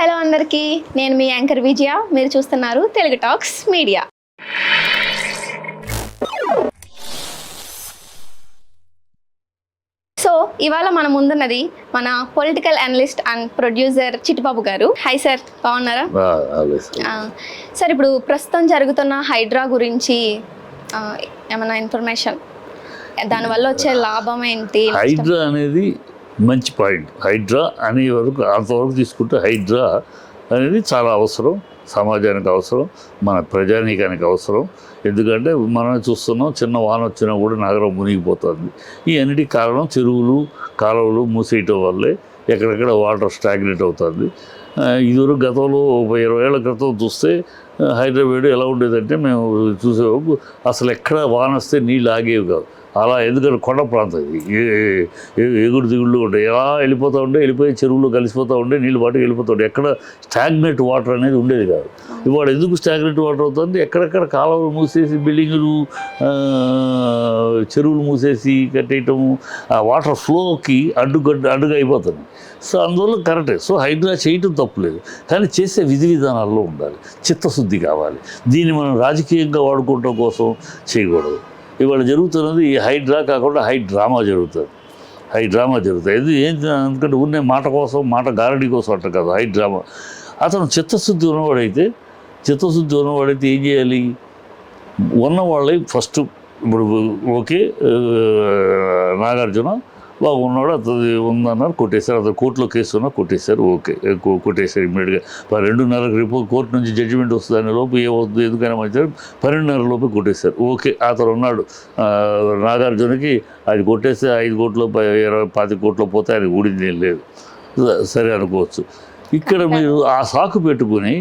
Hello అందరికీ, నేను మీ anchor విజయ. మీరు చూస్తున్నారు తెలుగు టాక్స్ మీడియా. సో ఇవాళ మన ముందున్నది మన political analyst and producer Chittibabu గారు. హాయ్ సార్, బాగున్నారా? సార్, ఇప్పుడు ప్రస్తుతం జరుగుతున్న హైడ్రా గురించి ఏమైనా ఇన్ఫర్మేషన్, దానివల్ల వచ్చే లాభం ఏంటి? హైడ్రా అనేది మంచి పాయింట్. హైడ్రా అనే వరకు అంతవరకు తీసుకుంటే హైడ్రా అనేది చాలా అవసరం, సమాజానికి అవసరం, మన ప్రజానీకానికి అవసరం. ఎందుకంటే మనం చూస్తున్నాం, చిన్న వాన వచ్చినా కూడా నగరం మునిగిపోతుంది. ఈ అన్నిటికీ కారణం చెరువులు, కాలువలు మూసేయటం వల్లే ఎక్కడెక్కడ వాటర్ స్టాగ్నేట్ అవుతుంది. ఇదివరకు గతంలో 20 ఏళ్ల క్రితం చూస్తే హైదరాబాద్ ఎలా ఉండేదంటే, మేము చూసేవాళ్ళు అసలు ఎక్కడ వాన వస్తే నీళ్ళు ఆగేవి కాదు. అలా ఎందుకంటే కొండ ప్రాంతం ఇది, ఎగుడు దిగుళ్ళు ఉంటాయి, ఎలా వెళ్ళిపోయి చెరువులు కలిసిపోతూ ఉండే, నీళ్ళు పాటుకు వెళ్ళిపోతూ ఉండే, ఎక్కడ స్టాగ్నేట్ వాటర్ అనేది ఉండేది కాదు. ఇవాళ ఎందుకు స్టాగ్నేట్ వాటర్ అవుతుంది? ఎక్కడెక్కడ కాలువలు మూసేసి, బిల్డింగులు, చెరువులు మూసేసి కట్టేయటము, ఆ వాటర్ ఫ్లోకి అడ్డుగా అయిపోతుంది. సో అందువల్ల కరెక్టే. సో హైడ్రా చేయటం తప్పులేదు, కానీ చేసే విధి విధానాల్లో ఉండాలి, చిత్తశుద్ధి కావాలి. దీన్ని మనం రాజకీయంగా వాడుకోవటం కోసం చేయకూడదు. ఇవాళ జరుగుతున్నది హైడ్రా కాకుండా హైడ్రామా జరుగుతుంది. ఇది ఏంటి ఎందుకంటే ఉన్న మాట కోసం, మాట గారడీ కోసం అంట కదా హైడ్రామా. అతను చిత్తశుద్ధి ఉన్నవాడైతే ఏం చేయాలి? ఉన్నవాళ్ళే ఫస్ట్, ఇప్పుడు ఓకే నాగార్జున బాగున్నాడు, అతను ఉందన్నారు, కొట్టేశారు. అతను కోర్టులో కేసు ఉన్నా కొట్టేశారు, ఓకే కొట్టేశారు ఇమ్మీడియట్గా. 2:30 రేపు కోర్టు నుంచి జడ్జిమెంట్ వస్తుంది, అనే లోపు ఏమవుతుంది ఎందుకైనా మంచిది 12:30 లోపు కొట్టేశారు, ఓకే. అతను ఉన్నాడు నాగార్జునకి, అది కొట్టేస్తే 5 కోట్లు 20-25 కోట్లు పోతే ఆయన ఊడింది ఏం లేదు, సరే అనుకోవచ్చు. ఇక్కడ మీరు ఆ సాకు పెట్టుకుని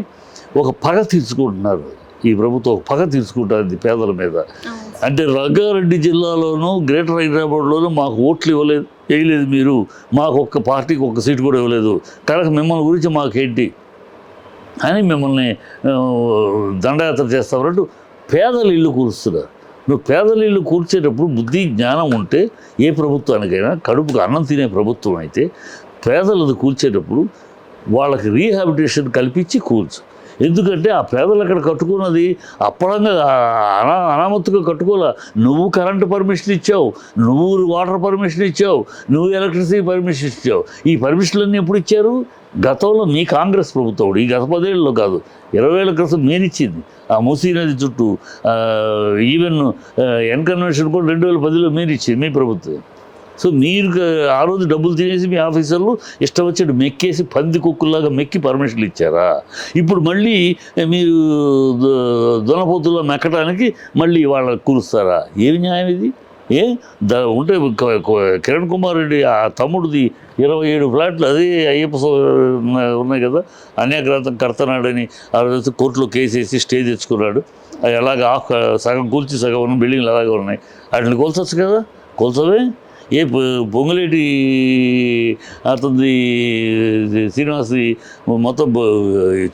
ఒక పగ తీర్చుకుంటున్నారు. ఈ ప్రభుత్వం పగ తీసుకుంటుంది పేదల మీద. అంటే రంగారెడ్డి జిల్లాలోనూ గ్రేటర్ హైదరాబాద్లోనూ మాకు ఓట్లు వేయలేదు మీరు, మాకు ఒక్క పార్టీకి ఒక్క సీటు కూడా ఇవ్వలేదు, కనుక మిమ్మల్ని గురించి మాకేంటి అని మిమ్మల్ని దండయాత్ర చేస్తామంటూ పేదల ఇల్లు కూరుస్తున్నారు. నువ్వు పేదల ఇల్లు కూర్చేటప్పుడు బుద్ధి జ్ఞానం ఉంటే, ఏ ప్రభుత్వానికైనా కడుపుకు అన్నం తినే ప్రభుత్వం అయితే పేదలది కూర్చేటప్పుడు వాళ్ళకి రీహాబిటేషన్ కల్పించి కూర్చు. ఎందుకంటే ఆ పేదలు అక్కడ కట్టుకున్నది అప్పడంగా అనామత్తుగా కట్టుకోలే. నువ్వు కరెంటు పర్మిషన్ ఇచ్చావు, నువ్వు వాటర్ పర్మిషన్ ఇచ్చావు, నువ్వు ఎలక్ట్రిసిటీ పర్మిషన్ ఇచ్చావు. ఈ పర్మిషన్లన్నీ ఎప్పుడు ఇచ్చారు? గతంలో మీ కాంగ్రెస్ ప్రభుత్వం, ఈ గత 10 ఏళ్ళలో కాదు, 20 ఏళ్ల క్రితం మీరిచ్చింది. ఆ మూసీ నది చుట్టూ ఈవెన్ ఎన్కన్వెన్షన్ కూడా 2010లో మీరిచ్చింది మీ ప్రభుత్వం. సో మీరు ఆ రోజు డబ్బులు తినేసి మీ ఆఫీసర్లు ఇష్టం వచ్చేది మెక్కేసి పంది కుక్కుల్లాగా మెక్కి పర్మిషన్లు ఇచ్చారా? ఇప్పుడు మళ్ళీ మీరు దొనపోతుల్లో మెక్కడానికి మళ్ళీ వాళ్ళ కూరుస్తారా? ఏమి న్యాయం ఇది? ఉంటే కిరణ్ కుమార్ రెడ్డి ఆ తమ్ముడిది 27 ఫ్లాట్లు అదే అయ్యప్ప ఉన్నాయి కదా, అన్యాక్రాంతం కడతనాడని ఆ రోజు కోర్టులో కేసేసి స్టే తెచ్చుకున్నాడు. అది అలాగే సగం కూల్చి సగం ఉన్న బిల్డింగ్లు అలాగే ఉన్నాయి. వాటిని కోల్చొచ్చు కదా, కోల్చవే. పొంగులేటి అతనిది శ్రీనివాస్ది మొత్తం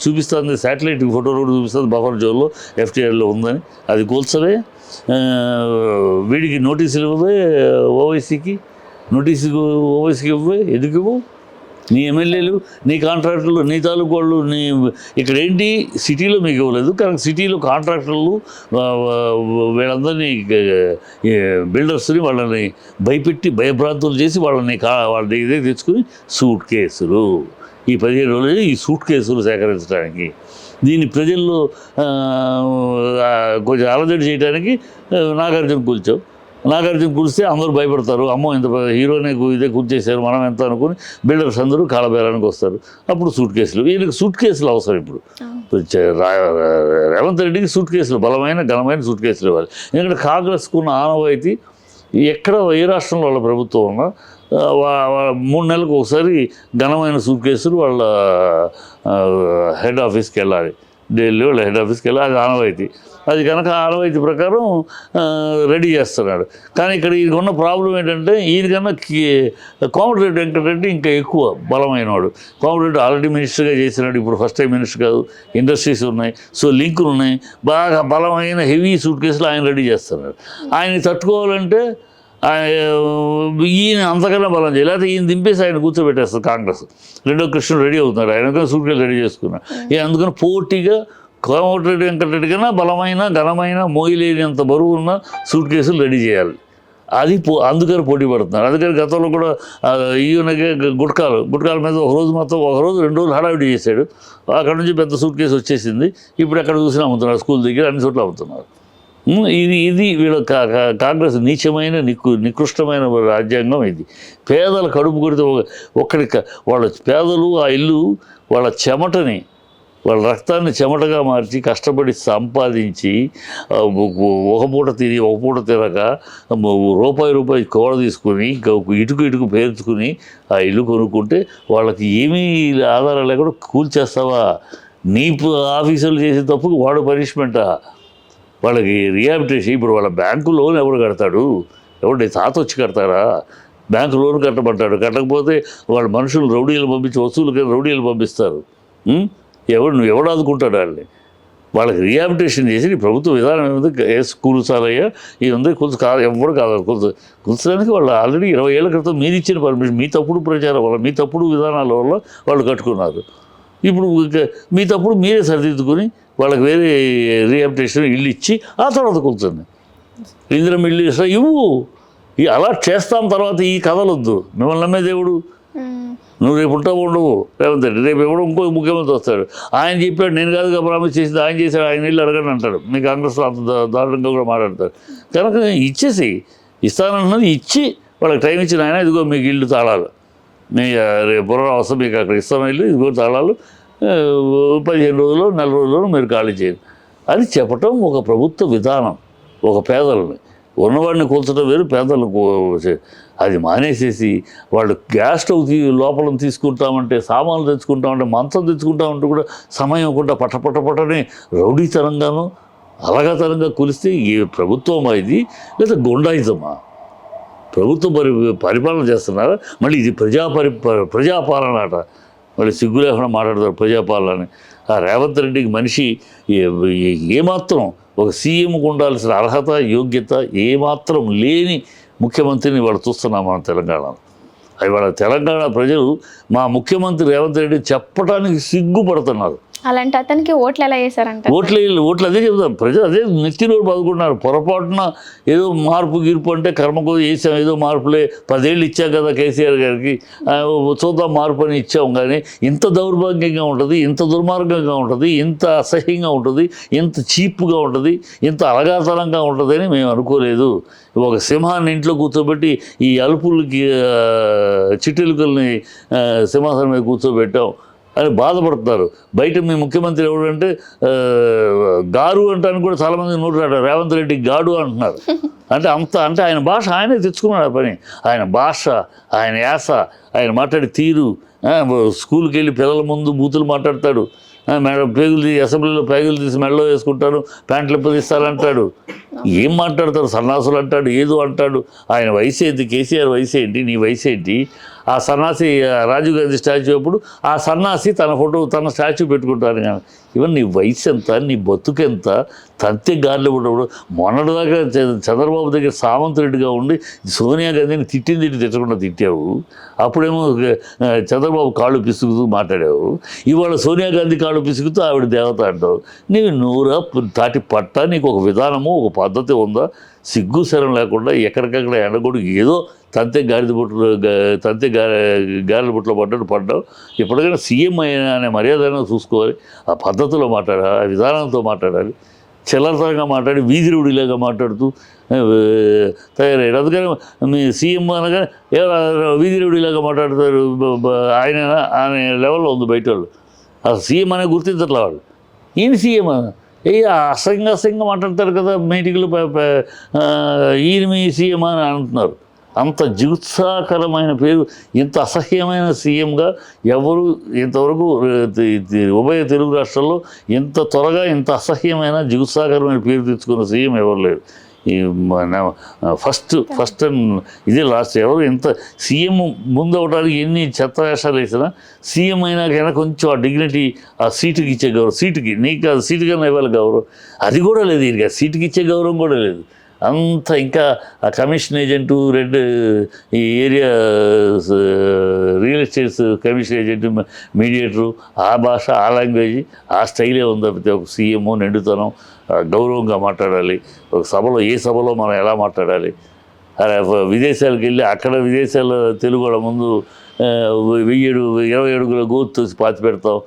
చూపిస్తుంది, శాటిలైట్ ఫోటోలు కూడా చూపిస్తుంది, బఫర్ జోన్లో FTRలో ఉందని, అది కూల్చవే. వీడికి నోటీసులు ఇవ్వవే, ఓవైసీకి ఇవ్వవే. ఎందుకు ఇవ్వవు? నీ ఎమ్మెల్యేలు, నీ కాంట్రాక్టర్లు, నీ తాలూకు వాళ్ళు, నీ ఇక్కడ ఏంటి సిటీలో మీకు ఇవ్వలేదు, కానీ సిటీలో కాంట్రాక్టర్లు వీళ్ళందరినీ బిల్డర్స్ని వాళ్ళని భయపెట్టి భయభ్రాంతులు చేసి వాళ్ళ దగ్గర తెచ్చుకుని సూట్ కేసులు, ఈ 15 రోజులు ఈ సూట్ కేసులు సేకరించడానికి, దీన్ని ప్రజల్లో కొంచెం అలజడి చేయడానికి నాగార్జున కూల్చావు. నాగార్జున కూర్స్తే అందరూ భయపడతారు, అమ్మో ఇంత హీరోనే ఇదే కూర్చేశారు మనం ఎంత అనుకుని బిల్డర్స్ అందరూ కాలబేరానికి వస్తారు. అప్పుడు సూట్ కేసులు, వీళ్ళకి సూట్ కేసులు అవసరం. ఇప్పుడు రేవంత్ రెడ్డికి సూట్ కేసులు, ఘనమైన సూట్ కేసులు ఇవ్వాలి. ఎందుకంటే కాంగ్రెస్కు ఉన్న ఆనవాయితీ ఎక్కడ ఏ రాష్ట్రంలో వాళ్ళ ప్రభుత్వం ఉన్నా 3 నెలలకు ఒకసారి ఘనమైన సూట్ కేసులు వాళ్ళ హెడ్ ఆఫీస్కి వెళ్ళాలి, ఢిల్లీ వాళ్ళ హెడ్ ఆఫీస్కి వెళ్ళాలి. అది ఆనవాయితీ. అది కనుక ఆనవాయితీ ప్రకారం రెడీ చేస్తున్నాడు. కానీ ఇక్కడ ఈయనకు ఉన్న ప్రాబ్లం ఏంటంటే, ఈయనకన్నా కోమటిరెడ్డి వెంకటరెడ్డి ఇంకా ఎక్కువ బలమైనవాడు. కోమటిరెడ్డి ఆల్రెడీ మినిస్టర్గా చేసినాడు, ఇప్పుడు ఫస్ట్ టైం మినిస్టర్ కాదు, ఇండస్ట్రీస్ ఉన్నాయి, సో లింకులు ఉన్నాయి, బాగా బలమైన హెవీ సూట్ కేసులు ఆయన రెడీ చేస్తున్నాడు. ఆయన్ని తట్టుకోవాలంటే ఈయన అంతకన్నా బలం చేయాలి, లేకపోతే ఈయన దింపేసి ఆయన కూర్చోబెట్టేస్తారు కాంగ్రెస్. రెండో కృష్ణుడు రెడీ అవుతున్నారు, ఆయన సూట్కేసు రెడీ చేసుకున్నారు. అందుకని పోటీగా కోమటిరెడ్డి వెంకటరెడ్డి కన్నా బలమైన ఘనమైన మోయలేనంత బరువు ఉన్న సూట్ కేసులు రెడీ చేయాలి. అది అందుకని పోటీ పడుతున్నారు. అందుకని గతంలో కూడా ఈయనకి గుట్కాల మీద ఒకరోజు 2 రోజులు హడావిడి చేశాడు. అక్కడ నుంచి పెద్ద సూట్ కేసు వచ్చేసింది. ఇప్పుడు ఎక్కడ చూసినా అమ్ముతున్నారు, స్కూల్ దగ్గర అన్ని చోట్ల అమ్ముతున్నారు. ఇది వీళ్ళ కాంగ్రెస్ నీచమైన నికృష్టమైన రాజ్యాంగం ఇది. పేదల కడుపు కొడితే ఒక్కడికి వాళ్ళ పేదలు ఆ ఇల్లు వాళ్ళ చెమటని వాళ్ళ రక్తాన్ని చెమటగా మార్చి కష్టపడి సంపాదించి ఒక పూట తిని ఒక పూట తినక రూపాయి కోడ తీసుకుని ఇటుకు పేర్చుకుని ఆ ఇల్లు కొనుక్కుంటే వాళ్ళకి ఏమీ ఆధారం లేకుండా కూల్చేస్తావా? నీ ఆఫీసులు చేసే తప్పుకు వాడు పనిష్మెంటా? వాళ్ళకి రిహాబిలిటేషన్. ఇప్పుడు వాళ్ళ బ్యాంకు లోన్ ఎవడు కడతాడు? ఎవడు తాత వచ్చి కడతారా? బ్యాంకు లోన్ కట్టమంటాడు, కట్టకపోతే వాళ్ళ మనుషులు రౌడీలు పంపించి వస్తువులు రౌడీలు పంపిస్తారు. ఎవడు ఆదుకుంటాడు వాళ్ళని? వాళ్ళకి రిహాబిలిటేషన్ చేసి ప్రభుత్వ విధానం ఏముంది, కూల్చాలయ్యా ఇది ఉంది, ఎవరు కాదు కూల్చడానికి. వాళ్ళు ఆల్రెడీ 20 ఏళ్ల క్రితం మీరు ఇచ్చిన పర్మిషన్, మీ తప్పుడు ప్రచారం వల్ల, మీ తప్పుడు విధానాల వల్ల వాళ్ళు కట్టుకున్నారు. ఇప్పుడు మీ తప్పుడు మీరే సరిదిద్దుకొని వాళ్ళకి వేరే రిహాబిలిటేషన్ ఇల్లు ఇచ్చి ఆ తర్వాత కూర్చోండి. ఇందిరం ఇల్లు ఇవ్వు, అలా చేస్తాం. తర్వాత ఈ కథలొద్దు. మిమ్మల్ని నమ్మే దేవుడు నువ్వు రేపు ఉంటావు ఉండవు, రేవంత్ రెడ్డి రేపు ఎవడో ఇంకో ముఖ్యమంత్రి వస్తాడు, ఆయన చెప్పాడు నేను కాదుగా ప్రామిస్ చేసింది, ఆయన చేశాడు, ఆయన ఇల్లు అడగని అంటాడు. మీ కాంగ్రెస్లో అంత దారుణంగా కూడా మాట్లాడతారు. కనుక ఇచ్చేసి ఇస్తానన్నది ఇచ్చి వాళ్ళకి టైం ఇచ్చిన ఆయన ఇదిగో మీకు ఇల్లు తాళాలు, మీ రేపు పునరావాసం మీకు అక్కడ ఇస్తాను ఇల్లు, ఇదిగో తాళాలు 15 రోజులు 4 రోజుల్లో మీరు ఖాళీ చేయండి అని చెప్పటం ఒక ప్రభుత్వ విధానం. ఒక పేదలని ఉన్నవాడిని కూల్చడం వేరు, పేదలకు అది మానేసేసి వాళ్ళు గ్యాస్ స్టవ్ లోపల తీసుకుంటామంటే, సామాన్లు తెచ్చుకుంటామంటే, మంచం తెచ్చుకుంటామంటే కూడా సమయం ఇవ్వకుండా పట్టని రౌడీతనంగాను అలగతనంగా కూలిస్తే ఈ ప్రభుత్వమా ఇది, లేదా గుండాయిజమా? ప్రభుత్వం పరిపాలన చేస్తున్నారా? మళ్ళీ ఇది ప్రజాపాలన అట. మళ్ళీ సిగ్గు లేకుండా మాట్లాడతారు ప్రజాపాలన. ఆ రేవంత్ రెడ్డికి మనిషి ఏమాత్రం ఒక సీఎంకు ఉండాల్సిన అర్హత యోగ్యత ఏమాత్రం లేని ముఖ్యమంత్రిని వాళ్ళు చూస్తున్నాం మన తెలంగాణలో. అది వాళ్ళ తెలంగాణ ప్రజలు మా ముఖ్యమంత్రి రేవంత్ రెడ్డి చెప్పడానికి సిగ్గుపడుతున్నారు. అలాంటి అతనికి ఓట్లు ఎలా వేశారంట? ఓట్లు అదే చెప్తారు ప్రజలు, అదే నెత్తినోరు బాదుకుంటున్నారు. పొరపాటున ఏదో మార్పు గీర్పు అంటే కర్మకు వేసాం, ఏదో మార్పులే 10 ఏళ్ళు ఇచ్చాం కదా కేసీఆర్ గారికి, చూద్దాం మార్పు అని ఇచ్చాం. కానీ ఇంత దౌర్భాగ్యంగా ఉంటుంది, ఇంత దుర్మార్గంగా ఉంటుంది, ఇంత అసహ్యంగా ఉంటుంది, ఇంత చీప్గా ఉంటుంది, ఇంత అలగాతలంగా ఉంటుంది అని మేము అనుకోలేదు. ఒక సింహాన్ని ఇంట్లో కూర్చోబెట్టి ఈ అలుపులకి చిట్టెలుకల్ని సింహాసనం మీద కూర్చోబెట్టాం అని బాధపడుతున్నారు. బయట మీ ముఖ్యమంత్రి ఎవడంటే గారు అంటానికి కూడా చాలామంది నోటు రాడు, రేవంత్ రెడ్డి గాడు అంటున్నారు. అంటే ఆయన భాష ఆయనే తెచ్చుకున్నాడు. ఆ పని ఆయన భాష, ఆయన యాస, ఆయన మాట్లాడే తీరు, స్కూల్కి వెళ్ళి పిల్లల ముందు బూతులు మాట్లాడతాడు, అసెంబ్లీలో పేగులు తీసి మెడలో వేసుకుంటారు, ప్యాంట్లు ఎప్పదీస్తారంటాడు, ఏం మాట్లాడతారు, సన్నాసులు అంటాడు, ఏదో అంటాడు. ఆయన వయసు ఏంటి, కేసీఆర్ వయసు ఏంటి, నీ వయసు ఏంటి? ఆ సన్నాసి రాజీవ్ గాంధీ స్టాచ్యూ అప్పుడు ఆ సన్నాసి తన ఫోటో తన స్టాచ్యూ పెట్టుకుంటారు. కానీ ఇవన్నీ నీ వయసు ఎంత, నీ బతుకెంత, తంతే గాలిలో ఉండవు. మొన్నటిదాకా చంద్రబాబు దగ్గర సామంత్ రెడ్డిగా ఉండి సోనియా గాంధీని తిట్టకుండా తిట్టావు. అప్పుడేమో చంద్రబాబు కాళ్ళు పిసుకుతూ మాట్లాడావు. ఇవాళ సోనియా గాంధీ కాళ్ళు పిసుకుతూ ఆవిడ దేవత అంటావు. నీవు నూరా తాటి పట్ట, నీకు ఒక విధానము ఒక పద్ధతి ఉందా? సిగ్గు శరం లేకుండా ఎక్కడికక్కడ ఎండగొడు ఏదో తంతే గాడిద బుట్టలో పడ్డావు. ఎప్పటికైనా సీఎం అనే మర్యాదను చూసుకోవాలి, ఆ పద్ధతిలో మాట్లాడాలి, ఆ విధానంతో మాట్లాడాలి. చిల్లరతరంగా మాట్లాడి వీధి రౌడీలాగా మాట్లాడుతూ తయారయ్యాడు. అందుకని మీ సీఎం అనగా వీధి రౌడీలాగా మాట్లాడుతారు. ఆయన లెవెల్లో ఉంది బయట వాళ్ళు. అసలు సీఎం అనే గుర్తించట్లే వాళ్ళు. ఈయన సీఎం అసహ్యంగా మాట్లాడతారు కదా మీటింగ్లు, ఈయన మీ సీఎం అని అంటున్నారు. అంత జిగుత్సాకరమైన పేరు, ఇంత అసహ్యమైన సీఎంగా ఎవరు ఇంతవరకు ఉభయ తెలుగు రాష్ట్రాల్లో ఇంత త్వరగా ఇంత అసహ్యమైన జిగుత్సాకరమైన పేరు తెచ్చుకున్న సీఎం ఎవరు లేరు. ఫస్ట్ ఇదే లాస్ట్. ఎవరు ఇంత సీఎం ముందు అవడానికి ఎన్ని చెత్త వేషాలు వేసినా సీఎం అయినాకైనా కొంచెం ఆ డిగ్నిటీ, ఆ సీటుకి ఇచ్చే గౌరవం, సీటుకి నీకు అది సీటు కన్నా ఇవ్వాలి గౌరవం, అది కూడా లేదు. ఇక సీటుకి ఇచ్చే గౌరవం కూడా లేదు. అంత ఇంకా ఆ కమిషన్ ఏజెంటు ఈ area real estates commission agent mediator ఆ భాష ఆ లాంగ్వేజ్ ఆ స్టైలే ఉంది తప్పితే ఒక సీఎంఓ నిండుతనం గౌరవంగా మాట్లాడాలి ఒక సభలో ఏ సభలో మనం ఎలా మాట్లాడాలి విదేశాలకు వెళ్ళి అక్కడ విదేశాల తెలుగు వాళ్ళ ముందు 20 అడుగుల గోతు పాతి పెడతాం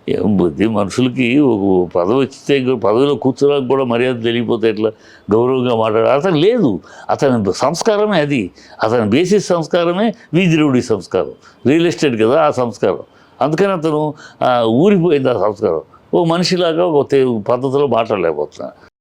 ఏం బుద్ధి మనుషులకి ఒక పదవి వచ్చితే పదవిలో కూర్చోడానికి కూడా మర్యాద తెలియపోతే ఎట్లా గౌరవంగా మాట్లాడాలి అతను లేదు అతని సంస్కారమే అది అతని బేసిస్ సంస్కారమే వీధిరౌడి సంస్కారం రియల్ ఎస్టేట్ కదా ఆ సంస్కారం అందుకని అతను ఊరిపోయింది ఆ సంస్కారం ఓ మనిషిలాగా ఒక పద్ధతిలో మాట్లాడలేకపోతున్నాను